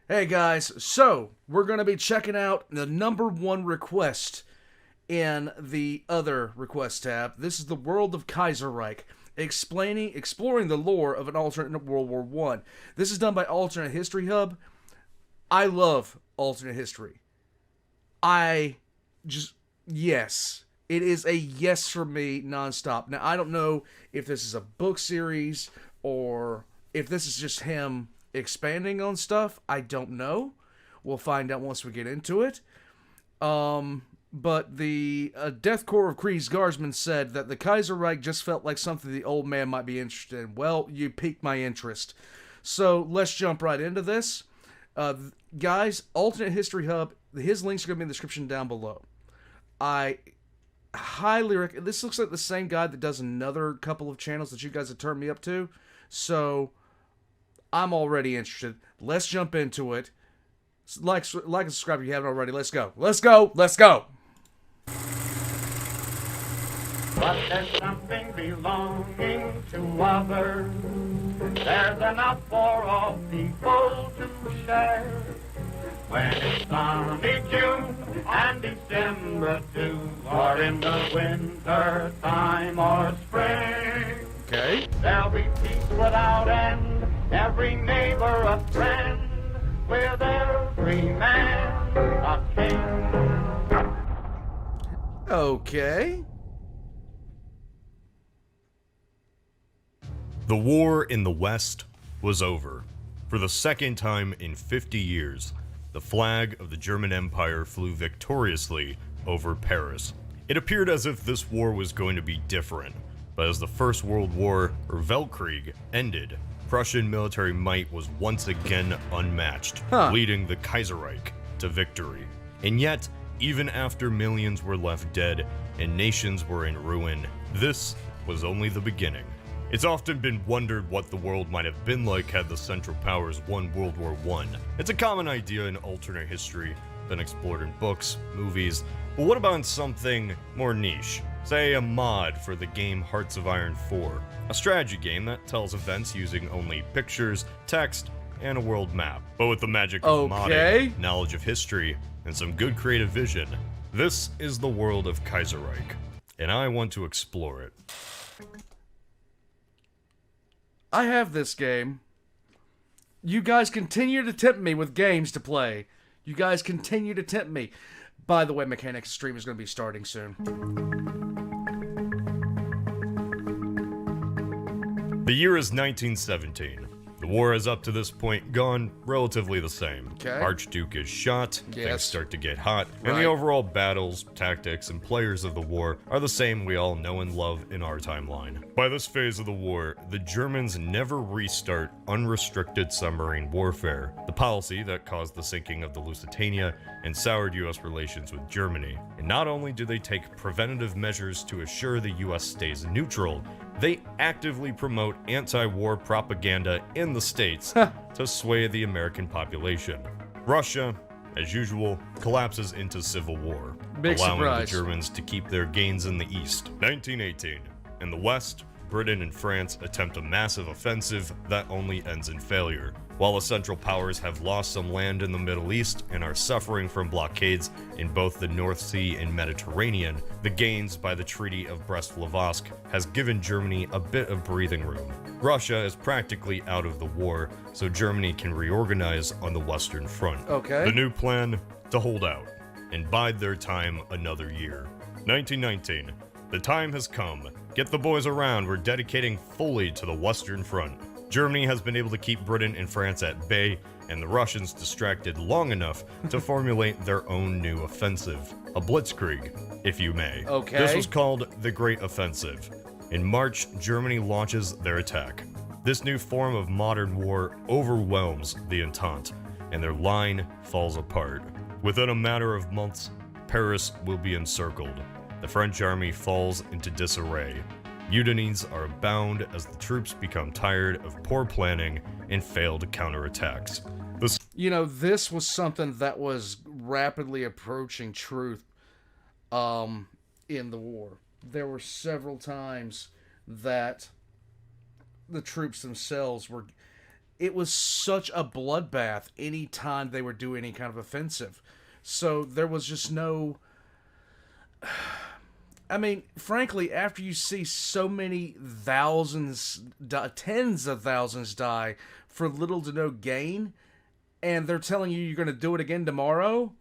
Hey guys, so we're going to be checking out the number one request in the other request tab. This is the world of Kaiserreich, exploring the lore of an alternate World War One. This is done by Alternate History Hub. I love alternate history. I just yes, it is a yes for me nonstop. Now I don't know if this is a book series or if this is just him expanding on stuff. I don't know. We'll find out once we get into it. But the Death Corps of Kreis Guardsmen said that the Kaiserreich just felt like something the old man might be interested in. Well, you piqued my interest. So let's jump right into this. Guys, Alternate History Hub, his links are going to be in the description down below. I highly recommend. This looks like the same guy that does another couple of channels that you guys have turned me up to. So I'm already interested. Let's jump into it. Like and subscribe if you haven't already. Let's go. Let's go. Let's go. But there's something belonging to others. There's enough for all people to share. When it's sunny June and December too, or in the winter time or spring. Okay. There'll be peace without end, every neighbor a friend, with every man a king. Okay. The war in the West was over. For the second time in 50 years, the flag of the German Empire flew victoriously over Paris. It appeared as if this war was going to be different, but as the First World War, or Weltkrieg, ended, Prussian military might was once again unmatched, leading the Kaiserreich to victory. And yet, even after millions were left dead and nations were in ruin, this was only the beginning. It's often been wondered what the world might have been like had the Central Powers won World War I. It's a common idea in alternate history, been explored in books, movies, but what about something more niche? Say a mod for the game Hearts of Iron 4, a strategy game that tells events using only pictures, text, and a world map. But with the magic of modding, knowledge of history, and some good creative vision, this is the world of Kaiserreich, and I want to explore it. I have this game. You guys continue to tempt me with games to play. You guys continue to tempt me. By the way, Mechanics stream is going to be starting soon. The year is 1917. The war has up to this point gone relatively the same. Archduke is shot, things start to get hot, and the overall battles, tactics, and players of the war are the same we all know and love in our timeline. By this phase of the war, the Germans never restart unrestricted submarine warfare, the policy that caused the sinking of the Lusitania and soured US relations with Germany. And not only do they take preventative measures to assure the US stays neutral, they actively promote anti-war propaganda in the States to sway the American population. Russia, as usual, collapses into civil war, allowing the Germans to keep their gains in the East. 1918. In the West, Britain and France attempt a massive offensive that only ends in failure. While the Central Powers have lost some land in the Middle East and are suffering from blockades in both the North Sea and Mediterranean, the gains by the Treaty of Brest-Litovsk has given Germany a bit of breathing room. Russia is practically out of the war, so Germany can reorganize on the Western Front. The new plan? To hold out and bide their time another year. 1919. The time has come. Get the boys around, we're dedicating fully to the Western Front. Germany has been able to keep Britain and France at bay, and the Russians distracted long enough to formulate their own new offensive. A blitzkrieg, if you may. This was called the Great Offensive. In March, Germany launches their attack. This new form of modern war overwhelms the Entente, and their line falls apart. Within a matter of months, Paris will be encircled. The French army falls into disarray. Mutinies are abound as the troops become tired of poor planning and failed counterattacks. This was something that was rapidly approaching truth in the war. There were several times that the troops themselves were it was such a bloodbath any time they were doing any kind of offensive. So there was just no... I mean, frankly, after you see so many thousands, tens of thousands die for little to no gain, and they're telling you you're going to do it again tomorrow,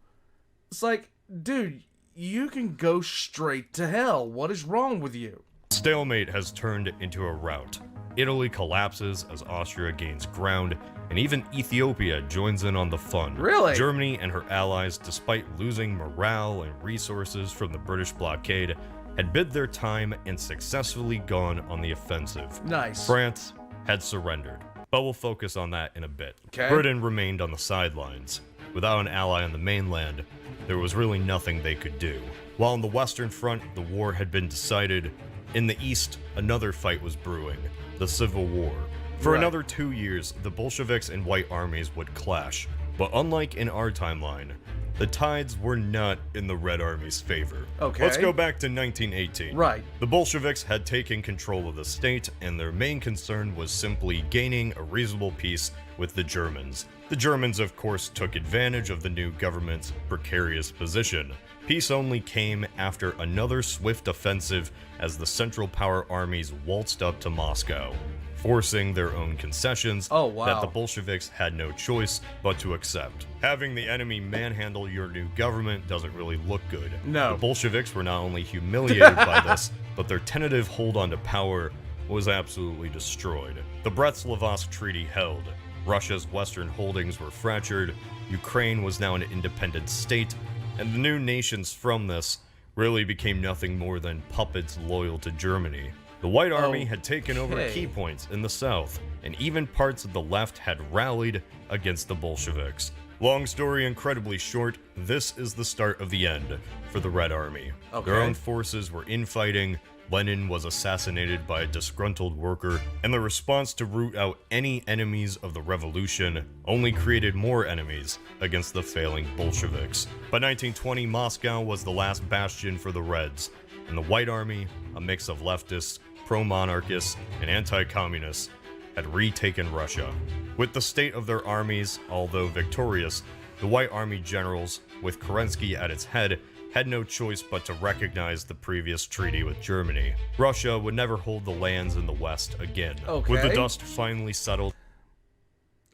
it's like, dude, you can go straight to hell. What is wrong with you? Stalemate has turned into a rout. Italy collapses as Austria gains ground, and even Ethiopia joins in on the fun. Really? Germany and her allies, despite losing morale and resources from the British blockade, had bid their time and successfully gone on the offensive. Nice. France had surrendered, but we'll focus on that in a bit. Okay. Britain remained on the sidelines. Without an ally on the mainland, there was really nothing they could do. While on the Western Front, the war had been decided, in the East, another fight was brewing, the Civil War. For another 2 years, the Bolsheviks and White armies would clash, but unlike in our timeline, the tides were not in the Red Army's favor. Okay. Let's go back to 1918. Right. The Bolsheviks had taken control of the state, and their main concern was simply gaining a reasonable peace with the Germans. The Germans, of course, took advantage of the new government's precarious position. Peace only came after another swift offensive as the Central Power armies waltzed up to Moscow, forcing their own concessions that the Bolsheviks had no choice but to accept. Having the enemy manhandle your new government doesn't really look good. No. The Bolsheviks were not only humiliated by this, but their tentative hold on to power was absolutely destroyed. The Brest-Litovsk Treaty held. Russia's western holdings were fractured, Ukraine was now an independent state, and the new nations from this really became nothing more than puppets loyal to Germany. The White Army had taken over key points in the south, and even parts of the left had rallied against the Bolsheviks. Long story incredibly short, this is the start of the end for the Red Army. Their own forces were infighting, Lenin was assassinated by a disgruntled worker, and the response to root out any enemies of the revolution only created more enemies against the failing Bolsheviks. By 1920, Moscow was the last bastion for the Reds, and the White Army, a mix of leftists, pro-monarchists, and anti-communists, had retaken Russia. With the state of their armies, although victorious, the White Army generals, with Kerensky at its head, had no choice but to recognize the previous treaty with Germany. Russia would never hold the lands in the West again. With the dust finally settled.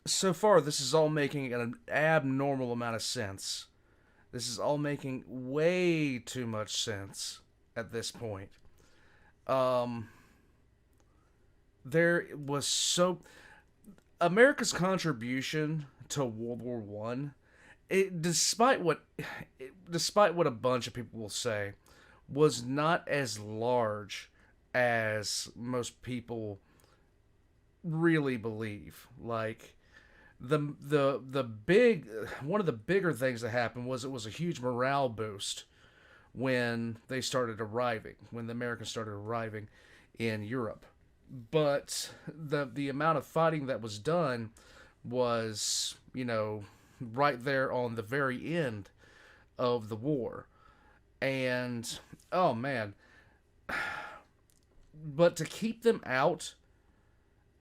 So far, this is all making an abnormal amount of sense. This is all making way too much sense at this point. There was so... America's contribution to World War One, despite what a bunch of people will say, was not as large as most people really believe. Like, the big one of the bigger things that happened was it was a huge morale boost when they started arriving, when the Americans started arriving in Europe. But the amount of fighting that was done was, right there on the very end of the war. And, oh man. But to keep them out,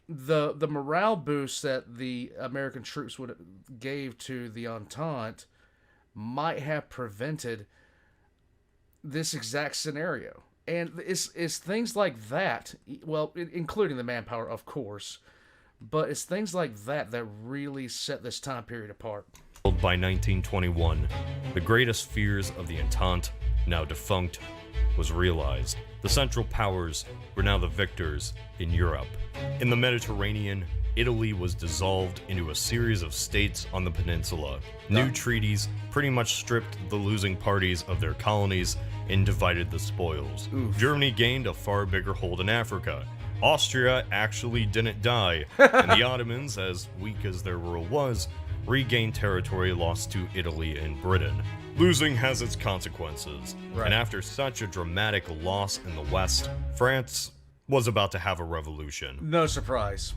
the morale boost that the American troops gave to the Entente might have prevented this exact scenario. And it's things like that, well, including the manpower, of course, but it's things like that that really set this time period apart. By 1921, the greatest fears of the Entente, now defunct, was realized. The Central Powers were now the victors in Europe. In the Mediterranean, Italy was dissolved into a series of states on the peninsula. New treaties pretty much stripped the losing parties of their colonies and divided the spoils. Germany gained a far bigger hold in Africa. Austria actually didn't die, and the Ottomans, as weak as their rule was, regained territory lost to Italy and Britain. Losing has its consequences, and after such a dramatic loss in the West, France was about to have a revolution. No surprise.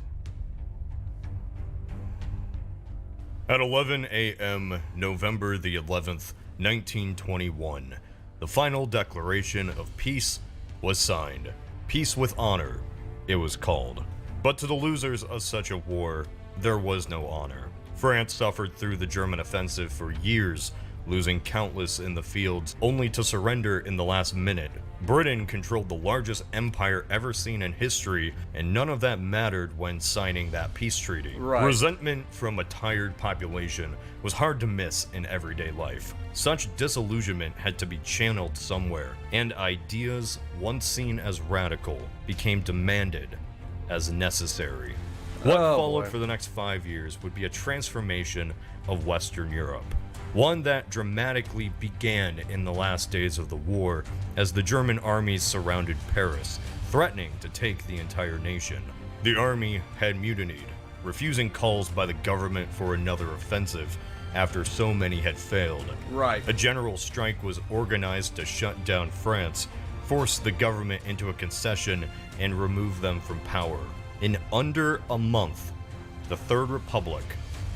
At 11 a.m., November the 11th, 1921, the final declaration of peace was signed. Peace with honor, it was called. But to the losers of such a war, there was no honor. France suffered through the German offensive for years, losing countless in the fields, only to surrender in the last minute. Britain controlled the largest empire ever seen in history, and none of that mattered when signing that peace treaty. Right. Resentment from a tired population was hard to miss in everyday life. Such disillusionment had to be channeled somewhere, and ideas once seen as radical became demanded as necessary. What followed for the next 5 years would be a transformation of Western Europe. One that dramatically began in the last days of the war as the German armies surrounded Paris, threatening to take the entire nation. The army had mutinied, refusing calls by the government for another offensive after so many had failed. Right. A general strike was organized to shut down France, force the government into a concession, and remove them from power. In under a month, the Third Republic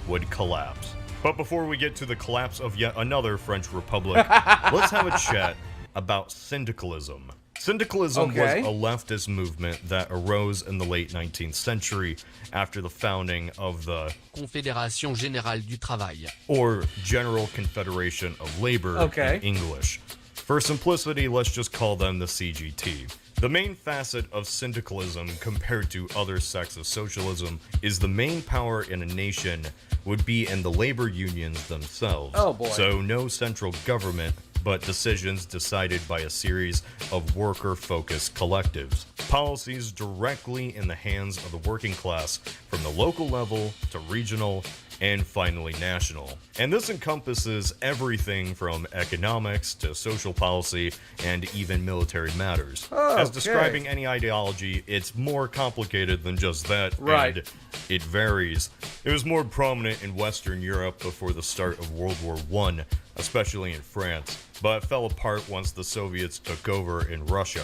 would collapse. But before we get to the collapse of yet another French Republic, let's have a chat about syndicalism. Syndicalism was a leftist movement that arose in the late 19th century after the founding of the Confédération Générale du Travail, or General Confederation of Labor in English. For simplicity, let's just call them the CGT. The main facet of syndicalism compared to other sects of socialism is the main power in a nation would be in the labor unions themselves. Oh boy. So no central government, but decisions decided by a series of worker-focused collectives. Policies directly in the hands of the working class from the local level to regional and finally national. And this encompasses everything from economics to social policy and even military matters. As describing any ideology, it's more complicated than just that, and it varies. It was more prominent in Western Europe before the start of World War I, especially in France, but fell apart once the Soviets took over in Russia.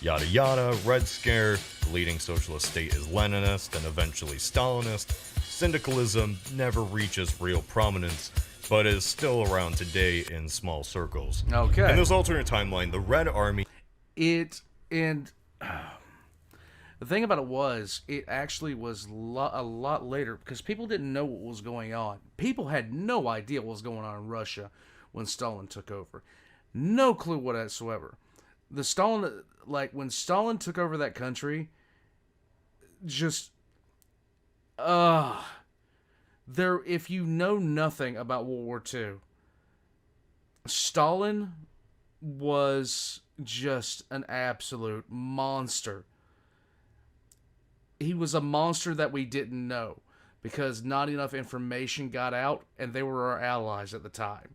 Yada yada, Red Scare, the leading socialist state is Leninist and eventually Stalinist. Syndicalism never reaches real prominence, but is still around today in small circles. In this alternate timeline, the Red Army... The thing about it was, it actually was a lot later, because people didn't know what was going on. People had no idea what was going on in Russia when Stalin took over. No clue whatsoever. When Stalin took over that country, if you know nothing about World War II, Stalin was just an absolute monster. He was a monster that we didn't know because not enough information got out, and they were our allies at the time.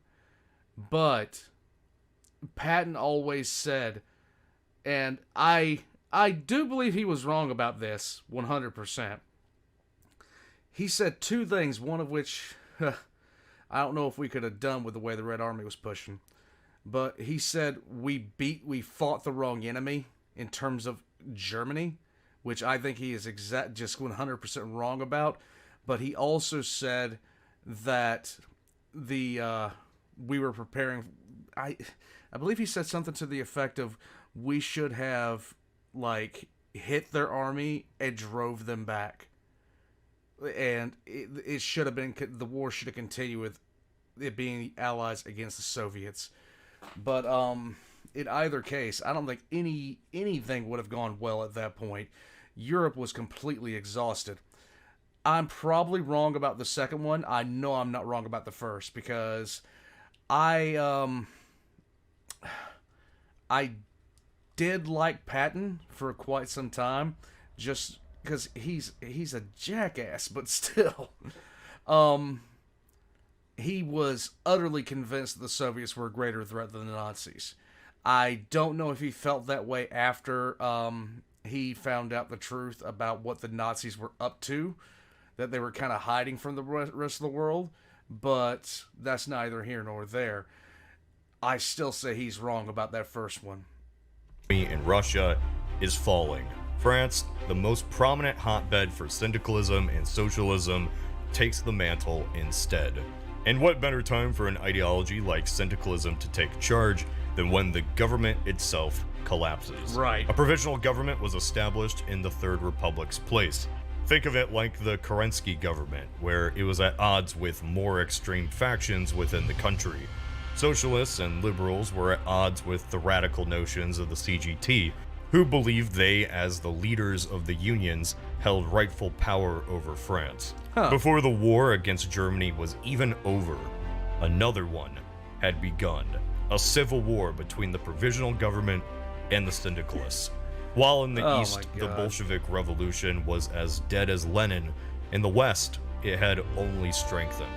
But Patton always said, and I do believe he was wrong about this 100%. He said two things, one of which I don't know if we could have done with the way the Red Army was pushing. But he said we fought the wrong enemy in terms of Germany, which I think he is just 100% wrong about. But he also said that we were preparing. I believe he said something to the effect of we should have hit their army and drove them back. And it should have been, the war should have continued with it being the Allies against the Soviets. But in either case, I don't think anything would have gone well at that point. Europe was completely exhausted. I'm probably wrong about the second one. I know I'm not wrong about the first, because I did like Patton for quite some time, just because he's a jackass, but still, he was utterly convinced that the Soviets were a greater threat than the Nazis. I don't know if he felt that way after he found out the truth about what the Nazis were up to, that they were kind of hiding from the rest of the world, but that's neither here nor there. I still say he's wrong about that first one. In Russia is falling. France, the most prominent hotbed for syndicalism and socialism, takes the mantle instead. And what better time for an ideology like syndicalism to take charge than when the government itself collapses? Right. A provisional government was established in the Third Republic's place. Think of it like the Kerensky government, where it was at odds with more extreme factions within the country. Socialists and liberals were at odds with the radical notions of the CGT, who believed they, as the leaders of the unions, held rightful power over France. Before the war against Germany was even over, another one had begun. A civil war between the provisional government and the syndicalists. While in the East, the Bolshevik Revolution was as dead as Lenin, in the West, it had only strengthened.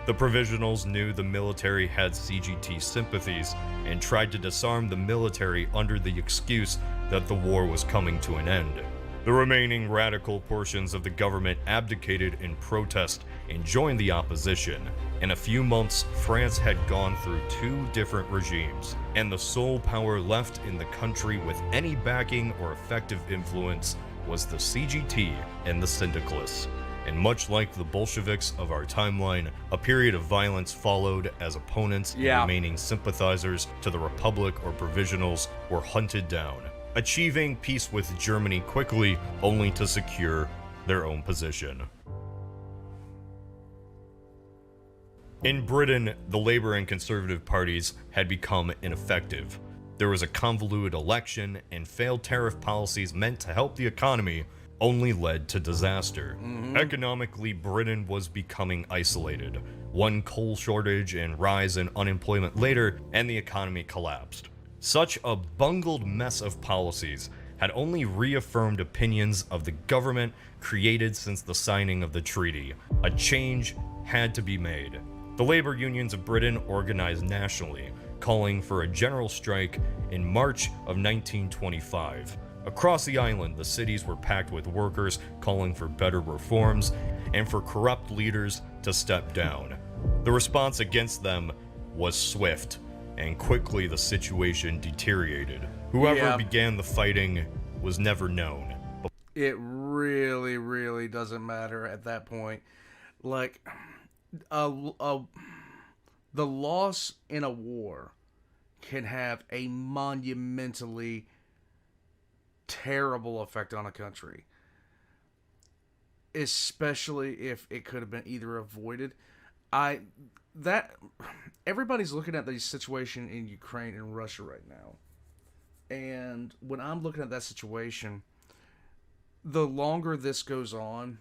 The provisionals knew the military had CGT sympathies and tried to disarm the military under the excuse that the war was coming to an end. The remaining radical portions of the government abdicated in protest and joined the opposition. In a few months, France had gone through 2 different regimes, and the sole power left in the country with any backing or effective influence was the CGT and the syndicalists. And much like the Bolsheviks of our timeline, a period of violence followed as opponents and remaining sympathizers to the Republic or Provisionals were hunted down, achieving peace with Germany quickly only to secure their own position. In Britain, the Labour and Conservative parties had become ineffective. There was a convoluted election, and failed tariff policies meant to help the economy only led to disaster. Economically, Britain was becoming isolated. One coal shortage and rise in unemployment later, and the economy collapsed. Such a bungled mess of policies had only reaffirmed opinions of the government created since the signing of the treaty. A change had to be made. The labor unions of Britain organized nationally, calling for a general strike in March of 1925. Across the island, the cities were packed with workers calling for better reforms and for corrupt leaders to step down. The response against them was swift, and quickly the situation deteriorated. Whoever began the fighting was never known. It really, really doesn't matter at that point. Like, the loss in a war can have a monumentally terrible effect on a country, especially if it could have been either avoided. Everybody's looking at the situation in Ukraine and Russia right now, and when I'm looking at that situation, the longer this goes on,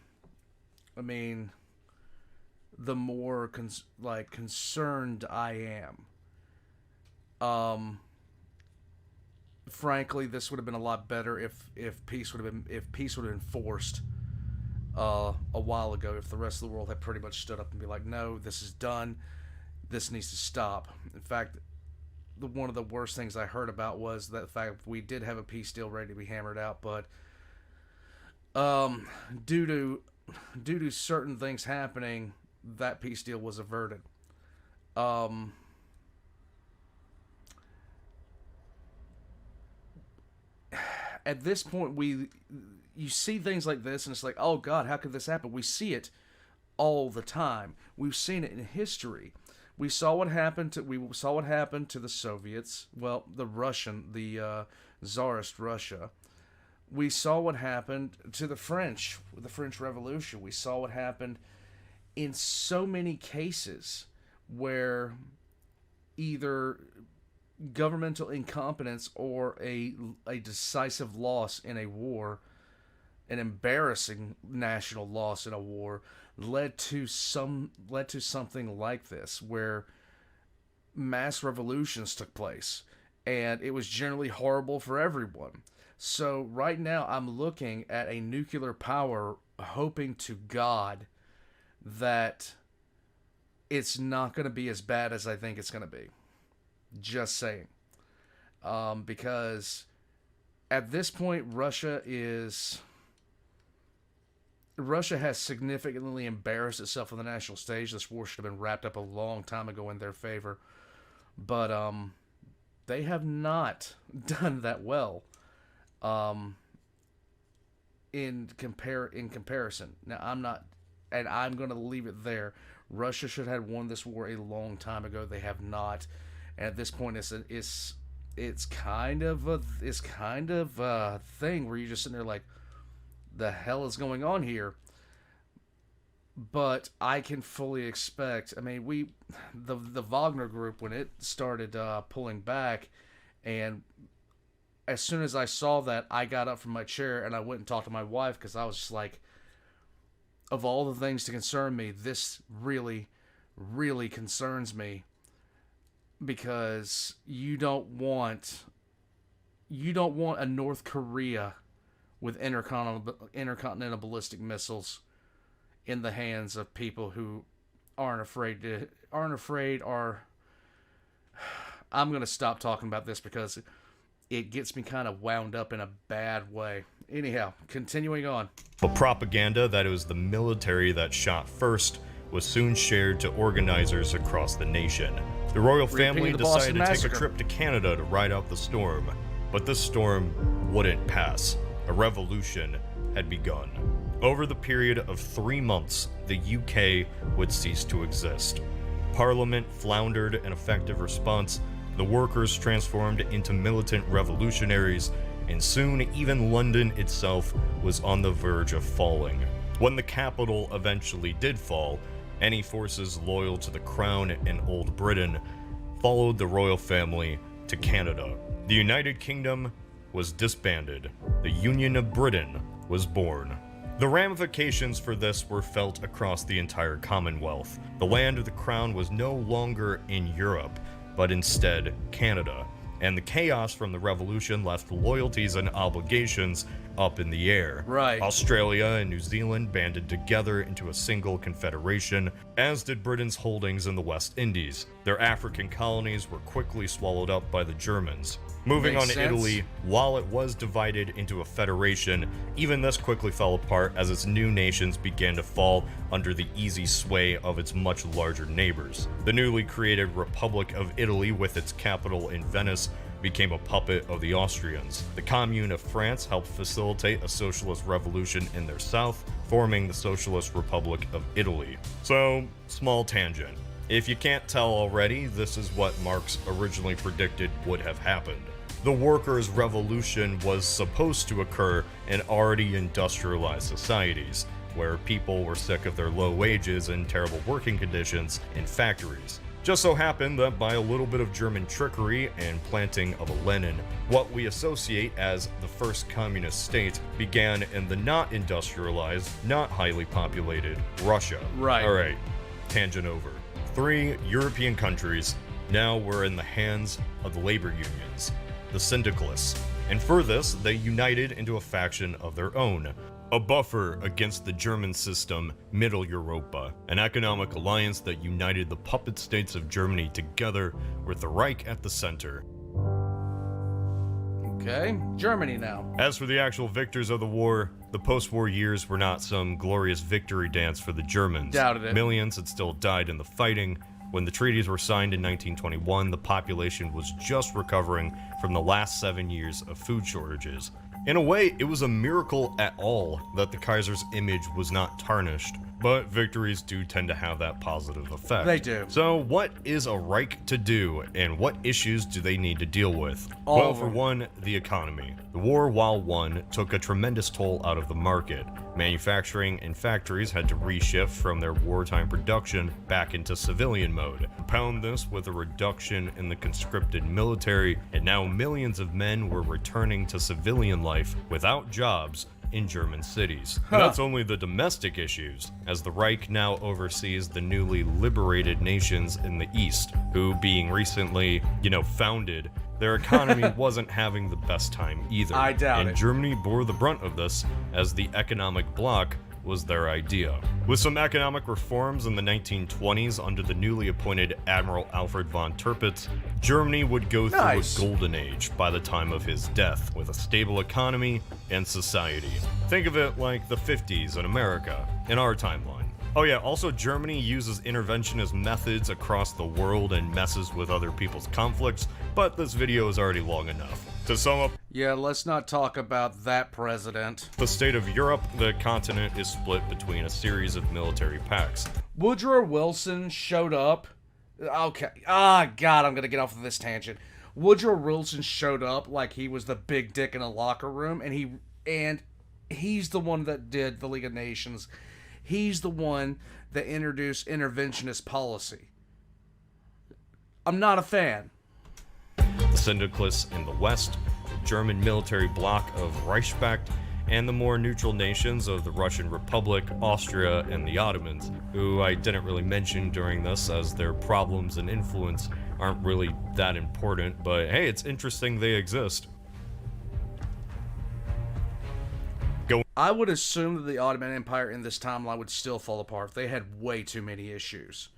I mean, the more concerned I am. Frankly, this would have been a lot better if peace would have been forced a while ago. If the rest of the world had pretty much stood up and be like, "No, this is done. This needs to stop." In fact, one of the worst things I heard about was that fact we did have a peace deal ready to be hammered out, but due to certain things happening, that peace deal was averted. At this point, you see things like this, and it's like, oh God, how could this happen? We see it all the time. We've seen it in history. We saw what happened to the Soviets. Well, the Tsarist Russia. We saw what happened to the French with the French Revolution. We saw what happened in so many cases where either governmental incompetence or a decisive loss in a war, an embarrassing national loss in a war, led to something like this, where mass revolutions took place, and it was generally horrible for everyone. So right now I'm looking at a nuclear power, hoping to God that it's not going to be as bad as I think it's going to be. Just saying. Because at this point, Russia has significantly embarrassed itself on the national stage. This war should have been wrapped up a long time ago in their favor. But they have not done that well in comparison. Now, I'm going to leave it there. Russia should have won this war a long time ago. They have not. And at this point, it's kind of a thing where you're just sitting there like, the hell is going on here? But I can fully expect. I mean, the Wagner group, when it started pulling back, and as soon as I saw that, I got up from my chair and I went and talked to my wife, because I was just like, of all the things to concern me, this really, really concerns me, because you don't want a North Korea with intercontinental ballistic missiles in the hands of people who aren't afraid. I'm going to stop talking about this because it gets me kind of wound up in a bad way. Anyhow, continuing on. But propaganda that it was the military that shot first was soon shared to organizers across the nation. The royal family decided to take a trip to Canada to ride out the storm, but this storm wouldn't pass. A revolution had begun. Over the period of 3 months, the UK would cease to exist. Parliament floundered an effective response, the workers transformed into militant revolutionaries, and soon even London itself was on the verge of falling. When the capital eventually did fall, any forces loyal to the Crown and Old Britain followed the royal family to Canada. The United Kingdom was disbanded. The Union of Britain was born. The ramifications for this were felt across the entire Commonwealth. The land of the Crown was no longer in Europe, but instead Canada, and the chaos from the revolution left loyalties and obligations up in the air. Right. Australia and New Zealand banded together into a single confederation, as did Britain's holdings in the West Indies. Their African colonies were quickly swallowed up by the Germans. Moving on to Italy, while it was divided into a federation, even this quickly fell apart as its new nations began to fall under the easy sway of its much larger neighbors. The newly created Republic of Italy, with its capital in Venice, became a puppet of the Austrians. The Commune of France helped facilitate a socialist revolution in their south, forming the Socialist Republic of Italy. So, small tangent. If you can't tell already, this is what Marx originally predicted would have happened. The workers' revolution was supposed to occur in already industrialized societies, where people were sick of their low wages and terrible working conditions in factories. Just so happened that by a little bit of German trickery and planting of a Lenin, what we associate as the first communist state began in the not industrialized, not highly populated Russia. Right. Alright, tangent over. 3 European countries now were in the hands of the labor unions, the syndicalists, and for this, they united into a faction of their own, a buffer against the German system, Middle Europa, an economic alliance that united the puppet states of Germany together with the Reich at the center. Okay, Germany now. As for the actual victors of the war, the post-war years were not some glorious victory dance for the Germans. Doubted it. Millions had still died in the fighting. When the treaties were signed in 1921, the population was just recovering from the last 7 years of food shortages. In a way, it was a miracle at all that the Kaiser's image was not tarnished, but victories do tend to have that positive effect. They do. So what is a Reich to do, and what issues do they need to deal with? All Well, of for them. one, the economy. The war, while won, took a tremendous toll out of the market. Manufacturing and factories had to reshift from their wartime production back into civilian mode. Pound this with a reduction in the conscripted military, and now millions of men were returning to civilian life without jobs in German cities. And that's only the domestic issues, as the Reich now oversees the newly liberated nations in the East, who, being recently, founded, their economy wasn't having the best time either. I doubt and it. Germany bore the brunt of this, as the economic bloc was their idea. With some economic reforms in the 1920s under the newly appointed Admiral Alfred von Tirpitz, Germany would go through Nice. a golden age by the time of his death, with a stable economy and society. Think of it like the 50s in America, in our timeline. Oh yeah, also Germany uses interventionist methods across the world and messes with other people's conflicts, but this video is already long enough. To sum up Yeah, let's not talk about that president. the state of Europe, the continent is split between a series of military pacts. Woodrow Wilson showed up. Okay. God, I'm gonna get off of this tangent. Woodrow Wilson showed up like he was the big dick in a locker room, and He's the one that did the League of Nations. He's the one that introduced interventionist policy. I'm not a fan. The syndicalists in the West, the German military bloc of Reichsmacht, and the more neutral nations of the Russian Republic, Austria, and the Ottomans, who I didn't really mention during this as their problems and influence aren't really that important, but hey, it's interesting they exist. I would assume that the Ottoman Empire in this timeline would still fall apart. They had way too many issues.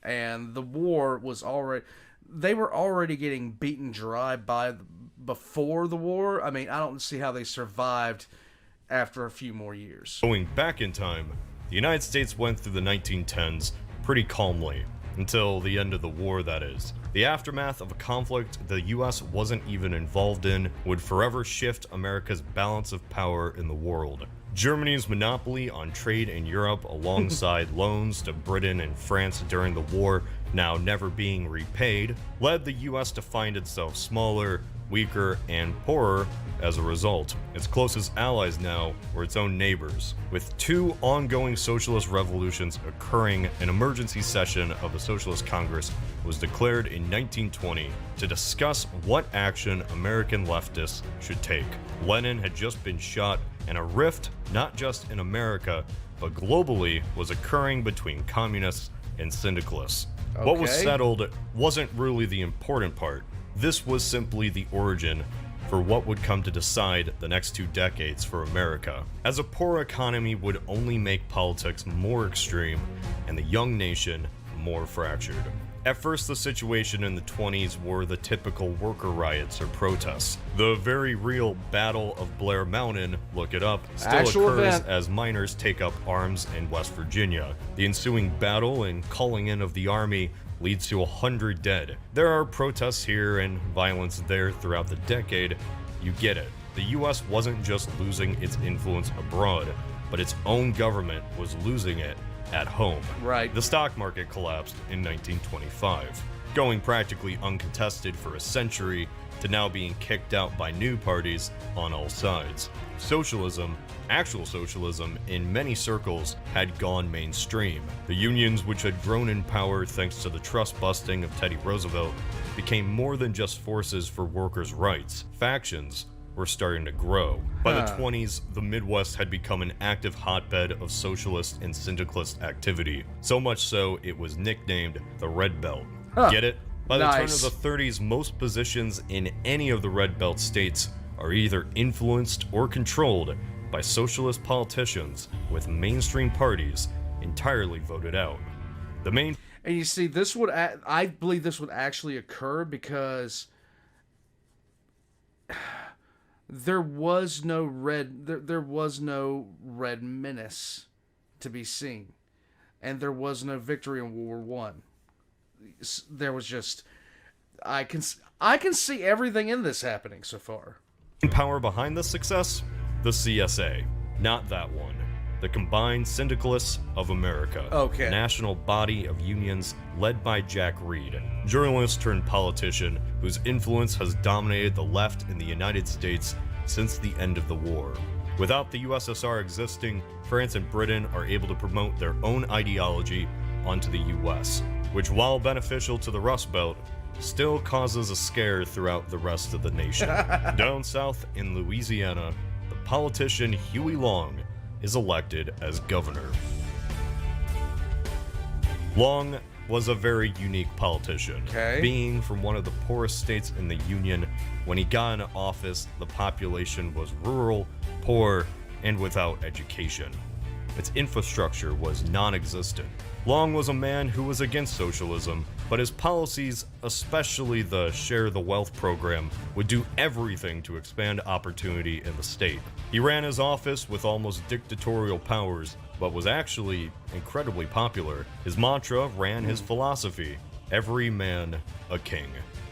And the war was already... They were already getting beaten dry before the war. I mean, I don't see how they survived after a few more years. Going back in time, the United States went through the 1910s pretty calmly. Until the end of the war, that is. The aftermath of a conflict the US wasn't even involved in would forever shift America's balance of power in the world. Germany's monopoly on trade in Europe alongside loans to Britain and France during the war, now never being repaid, led the US to find itself smaller, weaker, and poorer as a result. Its closest allies now were its own neighbors. With 2 ongoing socialist revolutions occurring, an emergency session of the Socialist Congress was declared in 1920 to discuss what action American leftists should take. Lenin had just been shot, and a rift, not just in America, but globally, was occurring between communists and syndicalists. Okay. What was settled wasn't really the important part. This was simply the origin for what would come to decide the next 2 decades for America, as a poor economy would only make politics more extreme and the young nation more fractured. At first, the situation in the 20s were the typical worker riots or protests. The very real Battle of Blair Mountain, look it up, still occurs as miners take up arms in West Virginia. The ensuing battle and calling in of the army leads to 100 dead. There are protests here and violence there throughout the decade. You get it. The US wasn't just losing its influence abroad, but its own government was losing it at home. Right. The stock market collapsed in 1925, going practically uncontested for a century to now being kicked out by new parties on all sides. Socialism, actual socialism, in many circles had gone mainstream. The unions, which had grown in power thanks to the trust busting of Teddy Roosevelt, became more than just forces for workers' rights. Factions were starting to grow. By the 20s, the Midwest had become an active hotbed of socialist and syndicalist activity. So much so, it was nicknamed the Red Belt. Get it? By the turn of the 30s, most positions in any of the Red Belt states are either influenced or controlled by socialist politicians, with mainstream parties entirely voted out. And you see, this would, I believe this would actually occur because there was no red menace to be seen, and there was no victory in World War I. There was just, I can see everything in this happening so far. Power behind this success? The CSA. Not that one. The Combined Syndicalists of America. Okay. A national body of unions led by Jack Reed, journalist turned politician whose influence has dominated the left in the United States since the end of the war. Without the USSR existing, France and Britain are able to promote their own ideology onto the US, which, while beneficial to the Rust Belt, still causes a scare throughout the rest of the nation. Down south in Louisiana, the politician Huey Long is elected as governor. Long was a very unique politician. Being from one of the poorest states in the Union, when he got into office, the population was rural, poor, and without education. Its infrastructure was non-existent. Long was a man who was against socialism, but his policies, especially the Share the Wealth program, would do everything to expand opportunity in the state. He ran his office with almost dictatorial powers, but was actually incredibly popular. His mantra ran his philosophy: every man a king.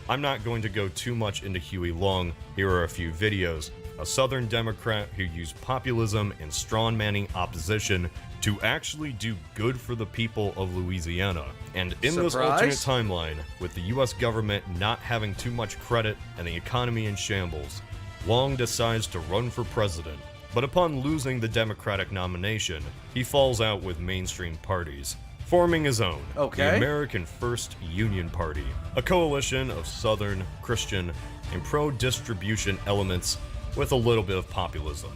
I'm not going to go too much into Huey Long. Here are a few videos. A Southern Democrat who used populism and strong-manning opposition to actually do good for the people of Louisiana. And in this alternate timeline, with the US government not having too much credit and the economy in shambles, Long decides to run for president. but upon losing the Democratic nomination, he falls out with mainstream parties, forming his own, the American First Union Party, a coalition of Southern, Christian, and pro-distribution elements with a little bit of populism.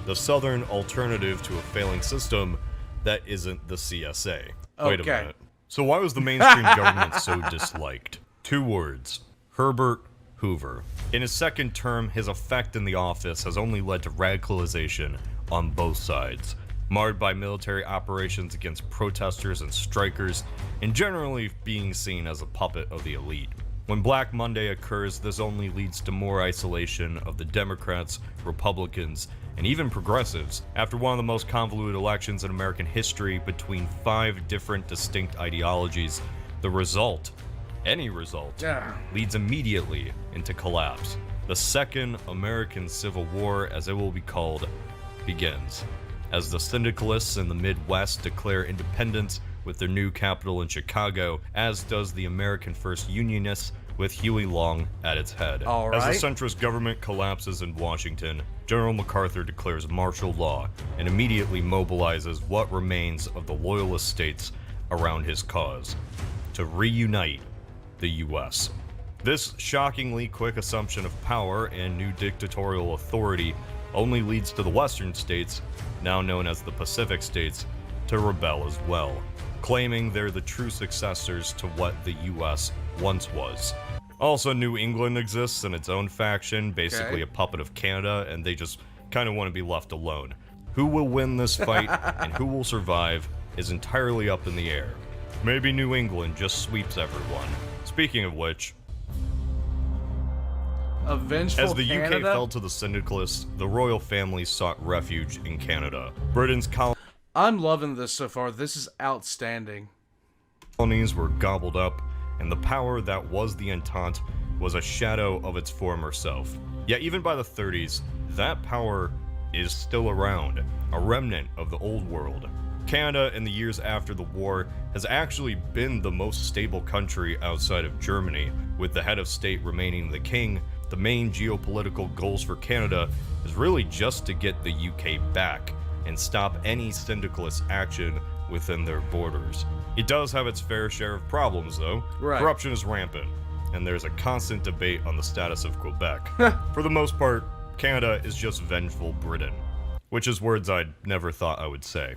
The Southern alternative to a failing system that isn't the CSA. Wait a minute. So why was the mainstream government so disliked? 2 words. Herbert Hoover. In his second term, his effect in the office has only led to radicalization on both sides, marred by military operations against protesters and strikers, and generally being seen as a puppet of the elite. When Black Monday occurs, this only leads to more isolation of the Democrats, Republicans, and even progressives after one of the most convoluted elections in American history between 5 different distinct ideologies. The result, any result, leads immediately into collapse. The Second American Civil War, as it will be called, begins, as the syndicalists in the Midwest declare independence with their new capital in Chicago, as does the American First Unionists with Huey Long at its head. As the centrist government collapses in Washington, General MacArthur declares martial law and immediately mobilizes what remains of the loyalist states around his cause to reunite the U.S. This shockingly quick assumption of power and new dictatorial authority only leads to the Western states, now known as the Pacific states, to rebel as well, claiming they're the true successors to what the U.S. once was. Also, New England exists in its own faction, basically a puppet of Canada, and they just kind of want to be left alone. Who will win this fight and who will survive is entirely up in the air. Maybe New England just sweeps everyone. Speaking of which, as the UK fell to the syndicalists, the royal family sought refuge in Canada. Britain's I'm loving this so far. This is outstanding. Colonies were gobbled up, and the power that was the Entente was a shadow of its former self. Yet even by the 30s, that power is still around, a remnant of the old world. Canada, in the years after the war, has actually been the most stable country outside of Germany, with the head of state remaining the king. The main geopolitical goals for Canada is really just to get the UK back and stop any syndicalist action within their borders. It does have its fair share of problems, though. Corruption is rampant, and there's a constant debate on the status of Quebec. For the most part, Canada is just vengeful Britain, which is words I'd never thought I would say.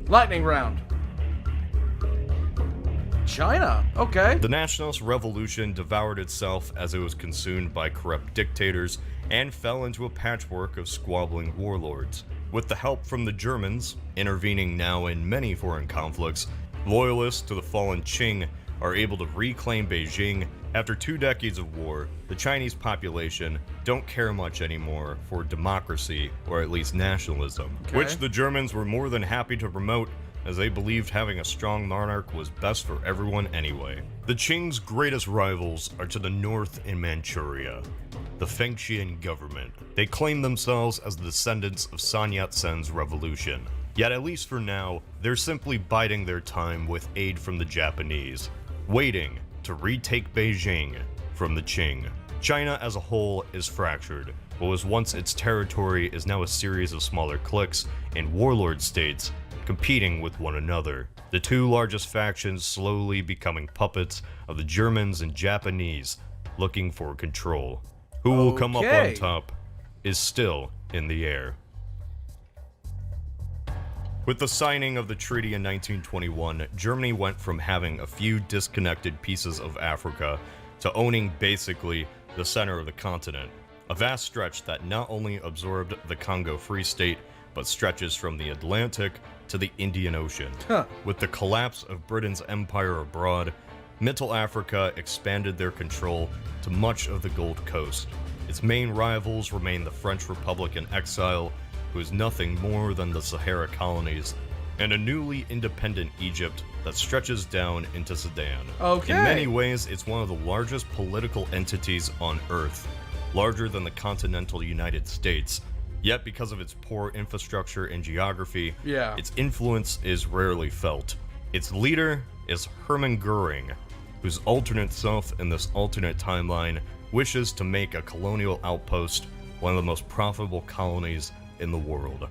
Lightning round. China, okay. The nationalist revolution devoured itself as it was consumed by corrupt dictators and fell into a patchwork of squabbling warlords. With the help from the Germans, intervening now in many foreign conflicts, loyalists to the fallen Qing are able to reclaim Beijing. After 2 decades of war, the Chinese population don't care much anymore for democracy, or at least nationalism, which the Germans were more than happy to promote, as they believed having a strong monarch was best for everyone anyway. The Qing's greatest rivals are to the north in Manchuria, the Fengtian government. They claim themselves as the descendants of Sun Yat-sen's revolution. Yet at least for now, they're simply biding their time with aid from the Japanese, waiting to retake Beijing from the Qing. China as a whole is fractured. What was once its territory is now a series of smaller cliques and warlord states competing with one another. The 2 largest factions slowly becoming puppets of the Germans and Japanese looking for control. Who will come up on top is still in the air. With the signing of the treaty in 1921, Germany went from having a few disconnected pieces of Africa to owning basically the center of the continent, a vast stretch that not only absorbed the Congo Free State, but stretches from the Atlantic to the Indian Ocean. With the collapse of Britain's empire abroad, Middle Africa expanded their control to much of the Gold Coast. Its main rivals remain the French Republic in exile, who is nothing more than the Sahara colonies, and a newly independent Egypt that stretches down into Sudan. In many ways, it's one of the largest political entities on Earth, larger than the continental United States. Yet because of its poor infrastructure and geography, its influence is rarely felt. Its leader is Hermann Goering, whose alternate self in this alternate timeline wishes to make a colonial outpost one of the most profitable colonies in the world.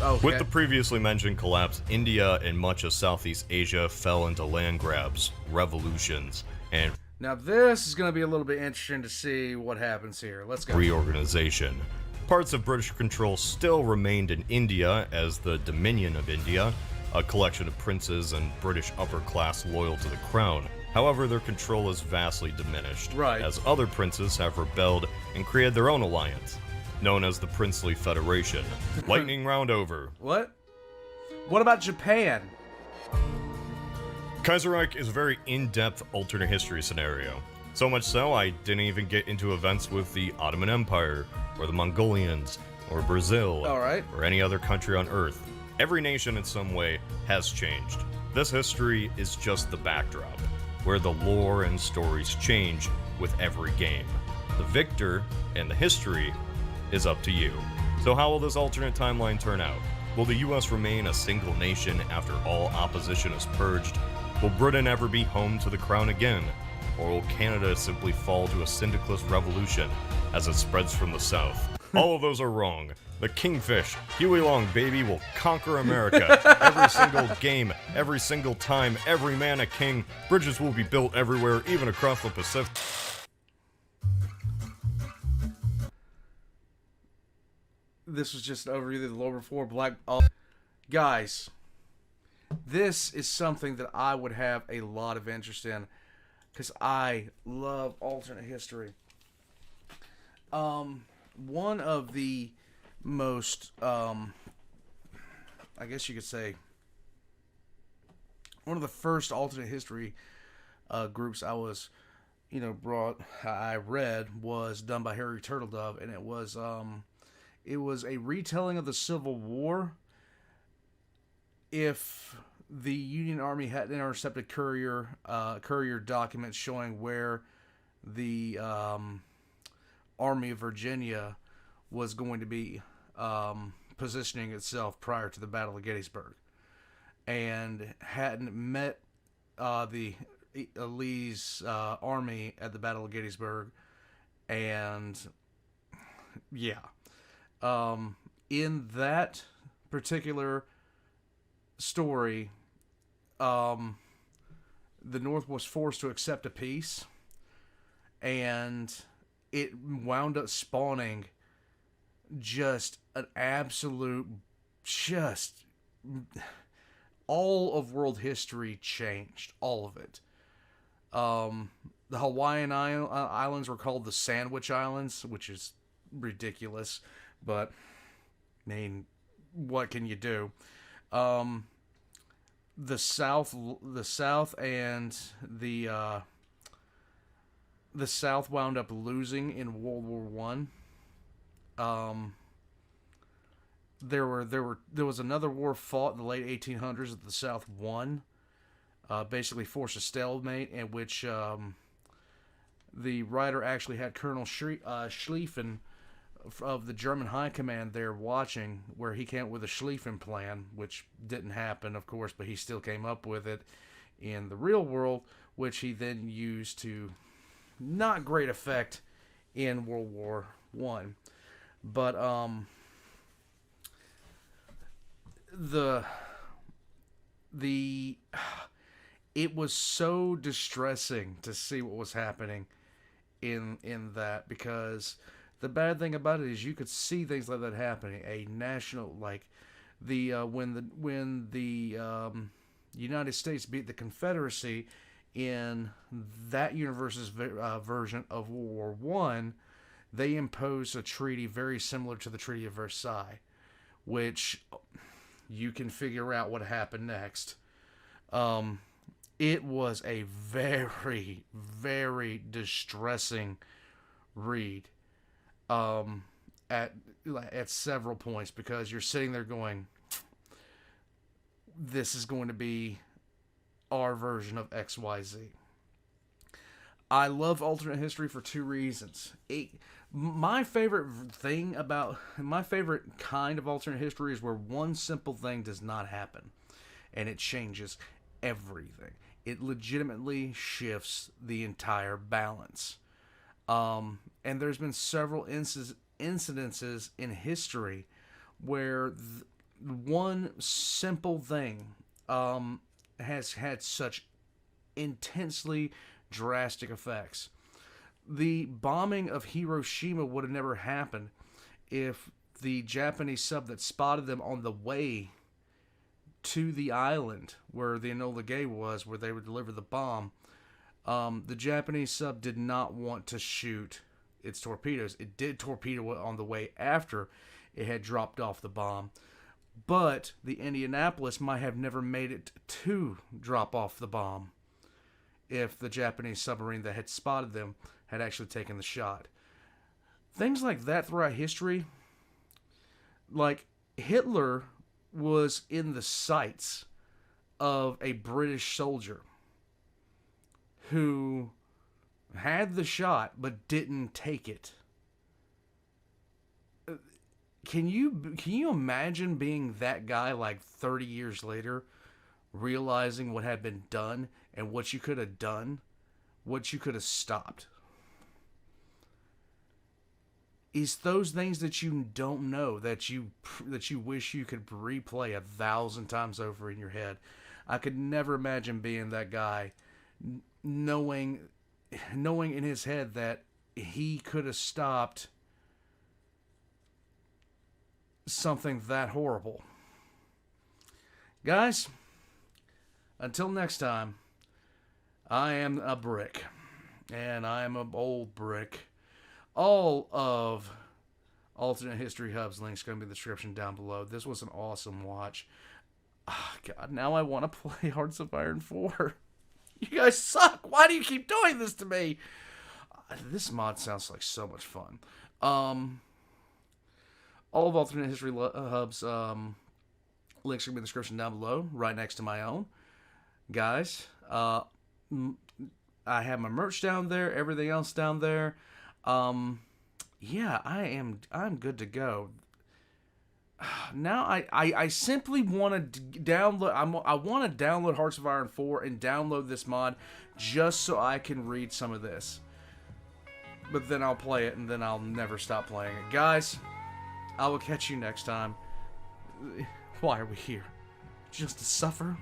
Okay. With the previously mentioned collapse, India and much of Southeast Asia fell into land grabs, revolutions, and Now this is going to be a little bit interesting to see what happens here. Let's go. reorganization. Parts of British control still remained in India as the Dominion of India, a collection of princes and British upper class loyal to the crown. However, their control is vastly diminished, as other princes have rebelled and created their own alliance, known as the Princely Federation. Lightning round over. What? What about Japan? Kaiserreich is a very in-depth alternate history scenario. So much so, I didn't even get into events with the Ottoman Empire, or the Mongolians, or Brazil, or any other country on Earth. Every nation in some way has changed. This history is just the backdrop, where the lore and stories change with every game. The victor and the history is up to you. So how will this alternate timeline turn out? Will the US remain a single nation after all opposition is purged? Will Britain ever be home to the crown again? Or will Canada simply fall to a syndicalist revolution as it spreads from the south? All of those are wrong. The Kingfish, Huey Long baby, will conquer America. Every single game, every single time, every man a king. Bridges will be built everywhere, even across the Pacific. This was just over either the lower four black... Guys, this is something that I would have a lot of interest in, because I love alternate history. One of the most, I guess you could say, one of the first alternate history groups I read was done by Harry Turtledove, and it was a retelling of the Civil War. If the Union Army had intercepted courier documents showing where the Army of Virginia was going to be positioning itself prior to the Battle of Gettysburg, and hadn't met Lee's army at the Battle of Gettysburg, and in that particular story, the North was forced to accept a peace, and it wound up spawning just an absolute, all of world history changed, all of it. The Hawaiian Islands were called the Sandwich Islands, which is ridiculous, but I mean, what can you do? The South and the South wound up losing in World War One. There was another war fought in the late 1800s that the South won. Basically forced a stalemate, in which the writer actually had Colonel Schlieffen of the German High Command there watching, where he came up with a Schlieffen plan, which didn't happen, of course, but he still came up with it in the real world, which he then used to not great effect in World War One. But it was so distressing to see what was happening in that, because the bad thing about it is you could see things like that happening. A national, like when the United States beat the Confederacy in that universe's version of World War One, they imposed a treaty very similar to the Treaty of Versailles, which you can figure out what happened next. It was a very, very distressing read at several points, because you're sitting there going, this is going to be our version of XYZ. I love alternate history for two reasons. My favorite kind of alternate history is where one simple thing does not happen, and it changes everything. It legitimately shifts the entire balance. And there's been several incidences in history where one simple thing has had such intensely drastic effects. The bombing of Hiroshima would have never happened if the Japanese sub that spotted them on the way to the island where the Enola Gay was, where they would deliver the bomb, the Japanese sub did not want to shoot its torpedoes. It did torpedo it on the way after it had dropped off the bomb, but the Indianapolis might have never made it to drop off the bomb if the Japanese submarine that had spotted them had actually taken the shot. Things like that throughout history, like Hitler was in the sights of a British soldier who had the shot but didn't take it. Can you imagine being that guy like 30 years later, realizing what had been done and what you could have done, what you could have stopped? It's those things that you don't know, that you wish you could replay 1,000 times over in your head. I could never imagine being that guy, knowing in his head that he could have stopped something that horrible. Guys, until next time, I am a brick, and I am an old brick. All of Alternate History Hub's links going to be in the description down below. This was an awesome watch. Oh, God, now I want to play Hearts of Iron 4. You guys suck. Why do you keep doing this to me? This mod sounds like so much fun. All of Alternate History Hub's links are going to be in the description down below, right next to my own. Guys, I have my merch down there, everything else down there. Yeah, I'm good to go. Now I simply want to download. I want to download Hearts of Iron 4 and download this mod just so I can read some of this. But then I'll play it and then I'll never stop playing it. Guys, I will catch you next time. Why are we here? Just to suffer?